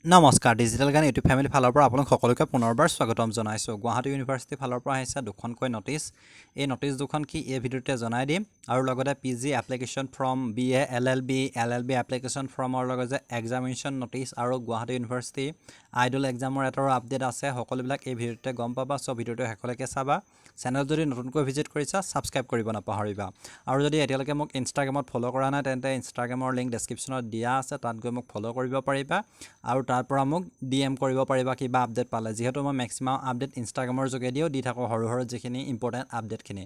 নমস্কাৰ ডিজিটেল গান YouTube family ফালৰ পৰা আপোনাক সকলোকে পুনৰবাৰ স্বাগতম জনাইছোঁ গুৱাহাটী ইউনিভাৰ্চিটি ফালৰ পৰা আহিছে দুখনকৈ নটিচ এই নটিচ দুখন কি এই ভিডিঅ'তে জনাই দিম আৰু লগতে PG application form BA LLB application ফ্ৰমৰ লগতে এক্সামিনেশ্যন নটিচ আৰু গুৱাহাটী ইউনিভাৰ্চিটি আইডল এক্সামৰ এটাৰো আপডেট আছে সকলোবিলাক এই ভিডিঅ'তে গম পাবা সব ভিডিঅ'টো শেষলৈকে চাবা চেনেল যদি নতুনকৈ ভিজিট কৰিছা সাবস্ক্ৰাইব কৰিব নাপাহৰিবা আৰু যদি এতিয়ালৈকে মোক ইনষ্টাগ্ৰামত ফলো কৰা নাই তেন্তে ইনষ্টাগ্ৰামৰ লিংক ডেছক্ৰিপশ্যনত দিয়া আছে তাত গৈ মোক ফলো কৰিব পাৰিবা আৰু তাৰ পৰা মোক DM কৰিব পাৰিবা কিবা আপডেট পালে যেহেতু মই ম্যাক্সিমাম আপডেট ইনষ্টাগ্ৰামৰ যোগেদিও দি থাকো সৰু যিখিনি ইম্পৰ্টেন্ট আপডেটখিনি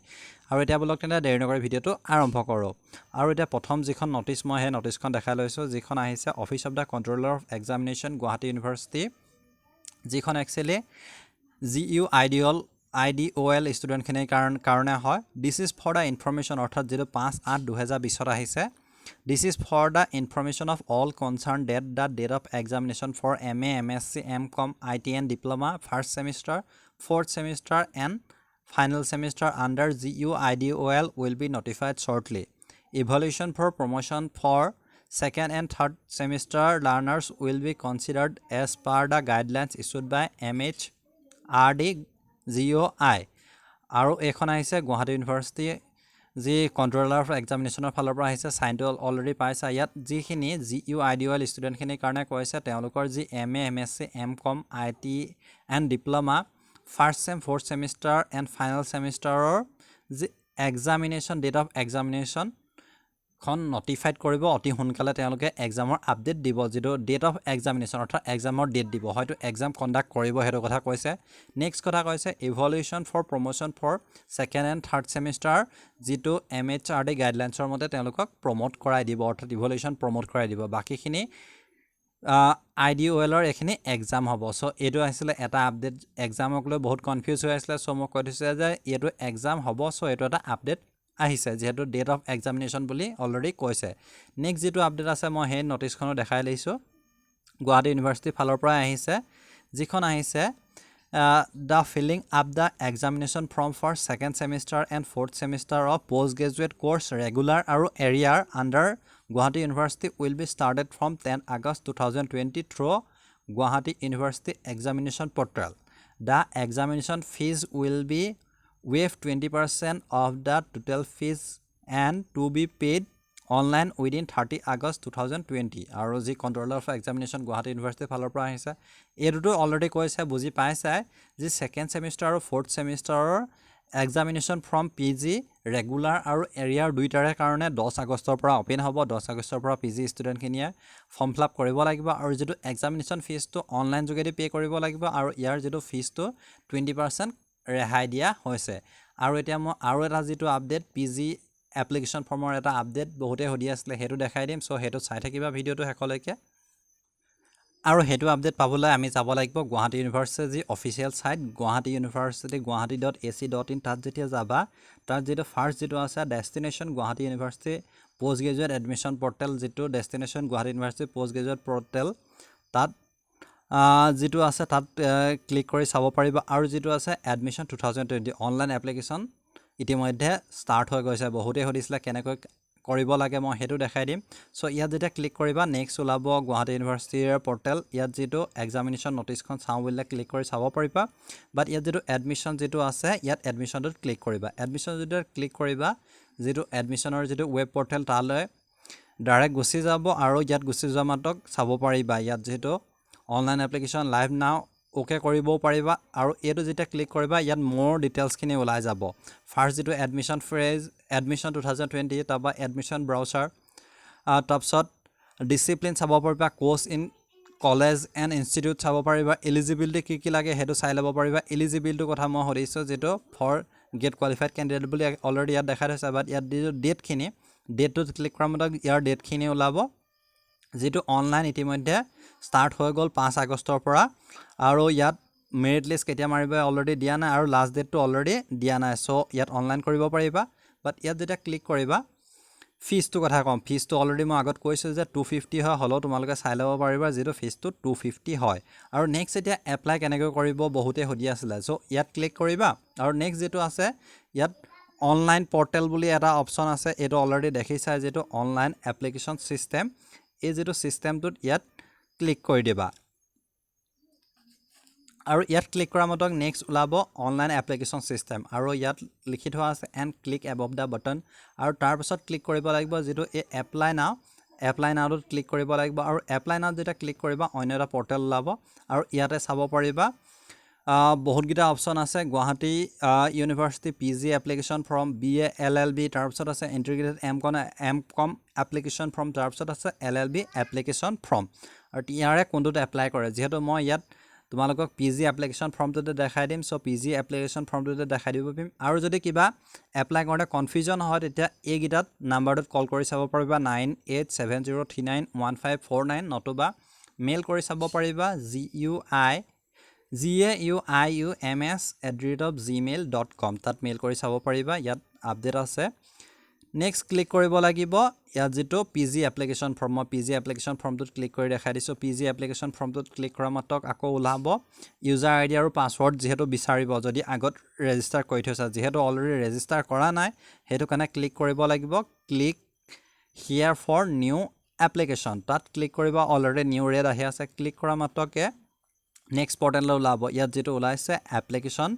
আৰু এতিয়া বলক তেনে দেৰি নকৰি ভিডিঅ'টো আৰম্ভ কৰোঁ আৰু এতিয়া প্ৰথম যিখন নটিচ মই সেই নটিচখন দেখাই লৈছোঁ যিখন আহিছে office of the controller of examination Guwahati university যিখন একচুৱেলি GUIDOL ষ্টুডেণ্টখিনিৰ কাৰণে হয় this is for the information অৰ্থাৎ যিটো 5/8/2020 আহিছে This is for the information of all concerned that the date of examination for MA, MSc, MCom, ITN diploma, first semester, fourth semester and final semester under GUIDOL will be notified shortly. Evaluation for promotion for second and third semester learners will be considered as per the guidelines issued by MHRD GOI. আৰু এখন আহিছে Guwahati university যি controller of এক্সামিনেশ্যনৰ ফালৰ পৰা আহিছে সাইনটো already পাইছা ইয়াত যিখিনি GUIDOL ষ্টুডেণ্টখিনিৰ কাৰণে কৈছে তেওঁলোকৰ যি MA, MSc, MCom, ITN diploma first sem fourth semester and final চেমিষ্টাৰৰ যি এক্সামিনেশ্যন ডেট অফ এক্সামিনেশ্যন খন নটিফাইড কৰিব অতি সোনকালে তেওঁলোকে এক্সামৰ আপডেট দিব যিটো ডেট অফ এক্সামিনেশ্যন অৰ্থাৎ এক্সামৰ ডেট দিব হয়তো এক্সাম কণ্ডাক্ট কৰিব সেইটো কথা কৈছে নেক্সট কথা কৈছে evolution for promotion for second and third semester যিটো MHRD গাইডলাইনছৰ মতে তেওঁলোকক প্ৰমোট কৰাই দিব অৰ্থাৎ ইভলিউশ্যন প্ৰমোট কৰাই দিব বাকীখিনি IDOLৰ এখিনি এক্সাম হ'ব সো এইটো আহিছিলে এটা আপডেট এক্সামক লৈ বহুত কনফিউজ হৈ আছিলে সো মোক কৈ দিছে যে এইটো এক্সাম হ'ব সো এইটো এটা আপডেট আহিছে যেহেতু ডেট অফ এক্সামিনেশ্যন বুলি অলৰেডি কৈছে নেক্সট যেটো আপডেট আছে মই সেই নটিচখনো দেখাই লৈছোঁ গুৱাহাটী ইউনিভাৰ্চিটি ফালৰ পৰা আহিছে যিখন আহিছে the filling up the examination form for second semester and fourth semester of postgraduate course regular আৰু area under Guwahati University will be started from 10 August 2020 through Guwahati University examination portal. The examination fees will be waived 20% of the total fees and to be paid online within 30 August 2020 আৰু যি controller of examination Guwahati university ফালৰ পৰা আহিছে এইটো already কৈছে বুজি পাইছে যে সেকেন্ড সেমিষ্টাৰ আৰু ফৰ্থ সেমিষ্টাৰৰ এক্সামিনেশ্যন ফ্ৰম PG ৰেগুলাৰ আৰু এৰিয়াৰ দুইটাৰে কাৰণে 10 আগষ্টৰ পৰা ওপেন হ'ব 10 আগষ্টৰ পৰা PG ষ্টুডেণ্টখিনিয়ে ফৰ্ম ফিল আপ কৰিব লাগিব আৰু যেটো এক্সামিনেশ্যন ফিজটো অনলাইন যোগেদি পে কৰিব লাগিব আৰু ইয়াৰ যেটো ফিজটো 20% ৰেহাই দিয়া হৈছে আৰু এতিয়া মই আৰু এটা যেটো আপডেট PG এপ্লিকেশ্যন ফৰ্মৰ এটা আপডেট বহুতে হদি আসলে হেতু দেখাই দিম সো হেতু চাই থাকিবা ভিডিওটো হেকলৈকে আৰু হেতু আপডেট পাবলৈ আমি যাব লাগিব Guwahati university official site Guwahati university guwahati.ac.in তাত যেতিয়া যাবা তাত যেটো ফাৰ্স্ট যেটো আছে destination Guwahati university post graduate admission portal যেটো destination Guwahati university post graduate portal তাত যেটো আছে তাত ক্লিক কৰি চাব পাৰিবা আৰু যেটো আছে এডমিশ্যন 2020 অনলাইন এপ্লিকেশ্যন ইতিমধ্যে স্টাৰ্ট হৈ গৈছে বহুতে হদিছিলে কেনেকৈ কৰিব লাগে মই হেতু দেখাই দিম সো ইয়াত যেতিয়া ক্লিক কৰিবা নেক্সট ওলাব গুৱাহাটী ইউনিভাৰ্চিটিৰ পৰ্টেল ইয়াত যেটো এক্সামিনেশ্যন নটিচখন চাও বুলি ক্লিক কৰি চাব পাৰিবা বাট ইয়াত যেটো এডমিশ্যন যেটো আছে ইয়াত এডমিশ্যনটোত ক্লিক কৰিবা এডমিশ্যন যেটো ক্লিক কৰিবা যেটো এডমিশ্যনৰ যেটো ৱেব পৰ্টেল তালৈ ডাইৰেক্ট গুচি যাব আৰু ইয়াত গুচি যোৱা মাত্ৰক চাব পাৰিবা ইয়াত যেটো অনলাইন এপ্লিকেশ্যন লাইভ নাও ওকে কৰিব পাৰিবা আৰু এটো যেতিয়া ক্লিক কৰিবা ইয়াত মোৰ ডিটেইলছখিনি ওলাই যাব ফাৰ্স্ট যেটো এডমিশ্যন ফ্ৰেজ এডমিশ্যন 2020 তাবা এডমিশ্যন ব্ৰাউচাৰ তাৰপিছত ডিসিপ্লিন চাব পাৰিবা course in college and institute চাব পাৰিবা এলিজিবিলিটি কি লাগে হেতু চাই ল'ব পাৰিবা এলিজিবিলিটিৰ কথা মই হৰিছো যেটো ফৰ গেট কোৱালিফাইড ক্যান্ডিডেট বুলি অলৰেডি ইয়াত দেখাই হৈছে বাট ইয়াত ডেটখিনি ডেটটো ক্লিক কৰা মতে ইয়াৰ ডেটখিনি ওলাব যেটো অনলাইন ইতিমধ্যে স্টাৰ্ট হৈ গল 5 আগষ্টৰ পৰা আৰু ইয়াত মেৰিট লিষ্ট কেতিয়া মাৰিবা অলৰেডি দিয়া নাই আৰু লাষ্ট ডেটটো অলৰেডি দিয়া নাই সো ইয়াত অনলাইন কৰিব পাৰিবা বাট ইয়াত যেতিয়া ক্লিক কৰিবা ফিজটো কথা কম ফিজটো অলৰেডি মই আগত কৈছো যে 250 হয় হলো তোমালোকে চাই ল'ব পাৰিবা যেটো ফিজটো 250 হয় আৰু নেক্সট এতিয়া এপ্লাই কেনেকৈ কৰিব বহুতে হদি আছিল সো ইয়াত ক্লিক কৰিবা আৰু নেক্সট যেটো আছে ইয়াত অনলাইন পৰ্টেল বুলি এটা অপচন আছে এটো অলৰেডি দেখিছা যেটো অনলাইন এপ্লিকেশ্যন সিস্টেম এই যেটো সিস্টেমটোত ইয়াত ক্লিক কৰি দিবা আৰু ইয়াত ক্লিক কৰা মতক নেক্সট ওলাব অনলাইন এপ্লিকেশ্যন চিষ্টেম আৰু ইয়াত লিখি থোৱা আছে and click above the button আৰু তাৰপিছত ক্লিক কৰিব লাগিব যিটো এই এপ্লাই নাওত ক্লিক কৰিব লাগিব আৰু এপ্লাই নাওত যেতিয়া ক্লিক কৰিবা অন্য এটা পৰ্টেল ওলাব আৰু ইয়াতে চাব পাৰিবা বহুতকেইটা অপশ্যন আছে Guwahati university PG application form BA LLB তাৰপিছত আছে ইণ্টিগ্ৰেটেড M.Com এপ্লিকেশ্যন ফৰ্ম তাৰপিছত আছে LLB এপ্লিকেশ্যন ফৰ্ম আৰু ইয়াৰে কোনটোত এপ্লাই কৰে যিহেতু মই ইয়াত তোমালোকক PG এপ্লিকেশ্যন ফৰ্মটোতে দেখাই দিম চ' PG এপ্লিকেশ্যন ফৰ্মটোতে দেখাই দিব পাৰিম আৰু যদি কিবা এপ্লাই কৰোঁতে কনফিউজন হয় তেতিয়া এইকেইটাত নাম্বাৰটোত কল কৰি চাব পাৰিবা 9870391549 নতুবা মেইল কৰি চাব পাৰিবা GAUIUMS@gmail.com তাত মেইল কৰি চাব পাৰিবা ইয়াত আপডেট আছে নেক্সট ক্লিক কৰিব লাগিব ইয়াত যিটো PG এপ্লিকেশ্যন ফৰ্ম মই PG এপ্লিকেশ্যন ফৰ্মটোত ক্লিক কৰি দেখাই দিছোঁ PG এপ্লিকেশ্যন ফৰ্মটোত ক্লিক কৰা মাত্ৰক আকৌ ওলাব ইউজাৰ আইডি আৰু পাছৱৰ্ড যিহেতু বিচাৰিব যদি আগত ৰেজিষ্টাৰ কৰি থৈছা যিহেতু অলৰেডি ৰেজিষ্টাৰ কৰা নাই সেইটো কাৰণে ক্লিক কৰিব লাগিব click here for new application তাত ক্লিক কৰিবা অলৰেডি নিউ ৰেড আহি আছে ক্লিক কৰা মাত্ৰকে নেক্সট পৰ্টেললৈ ওলাব ইয়াত যিটো ওলাইছে application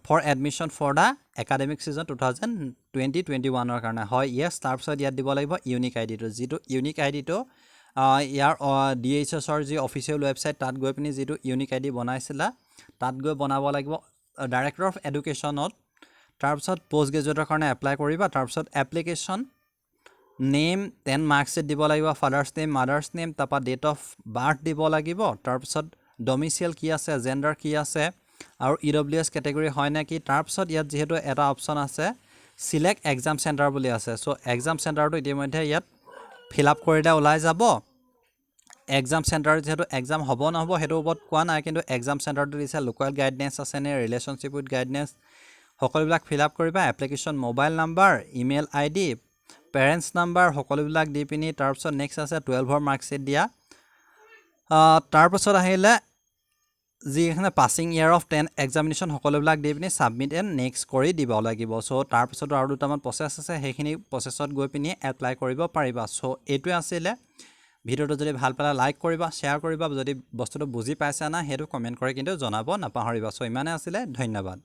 for admission for the academic session 2020-21 কাৰণে হয় য়েছ তাৰপিছত ইয়াত দিব লাগিব ইউনিক আইডিটো যিটো ইউনিক আইডিটো ইয়াৰ DHSৰ যি অফিচিয়েল ৱেবছাইট তাত গৈ পিনি যিটো ইউনিক আইডি বনাইছিলা তাত গৈ বনাব লাগিব ডাইৰেক্টৰ অফ এডুকেশ্যনত তাৰপিছত পষ্ট গ্ৰেজুৱেটৰ কাৰণে এপ্লাই কৰিবা তাৰপিছত এপ্লিকেশ্যন নেম 10 মাৰ্কশ্বিট দিব লাগিব ফাদাৰ্ছ নেম মাদাৰ্ছ নেম তাৰপৰা ডেট অফ বাৰ্থ দিব লাগিব তাৰপিছত ডমিচিয়েল কি আছে জেণ্ডাৰ কি আছে আৰু EWS কেটেগৰী হয় নেকি তাৰপিছত ইয়াত যিহেতু এটা অপশ্যন আছে চিলেক্ট এক্সাম চেণ্টাৰ বুলি আছে চ' এক্সাম চেণ্টাৰটো ইতিমধ্যে ইয়াত ফিল আপ কৰিলে ওলাই যাব এক্সাম চেণ্টাৰ যিহেতু এক্সাম হ'ব নহ'ব সেইটোৰ ওপৰত কোৱা নাই কিন্তু এক্সাম চেণ্টাৰটো দিছে লোকেল গাইডনেছ আছে নে ৰিলেশ্যনশ্বিপ উইথ গাইডনেছ সকলোবিলাক ফিল আপ কৰিবা application mobile number email ID parents number সকলোবিলাক দি পিনি তাৰপিছত নেক্সট আছে 12ৰ মাৰ্কশ্বিট দিয়া তাৰপিছত আহিলে যিখানে পাছিং ইয়াৰ অফ 10 এক্সামিনেশ্যন সকলোবিলাক দি পিনি ছাবমিট এণ্ড নেক্সট কৰি দিব লাগিব চ' তাৰপিছতো আৰু দুটামান প্ৰচেছ আছে সেইখিনি প্ৰচেছত গৈ পিনি এপ্লাই কৰিব পাৰিবা চ' এইটোৱে আছিলে ভিডিঅ'টো যদি ভাল পালে লাইক কৰিবা শ্বেয়াৰ কৰিবা যদি বস্তুটো বুজি পাইছা না সেইটো কমেণ্ট কৰি কিন্তু জনাব নাপাহৰিবা চ' ইমানে আছিলে ধন্যবাদ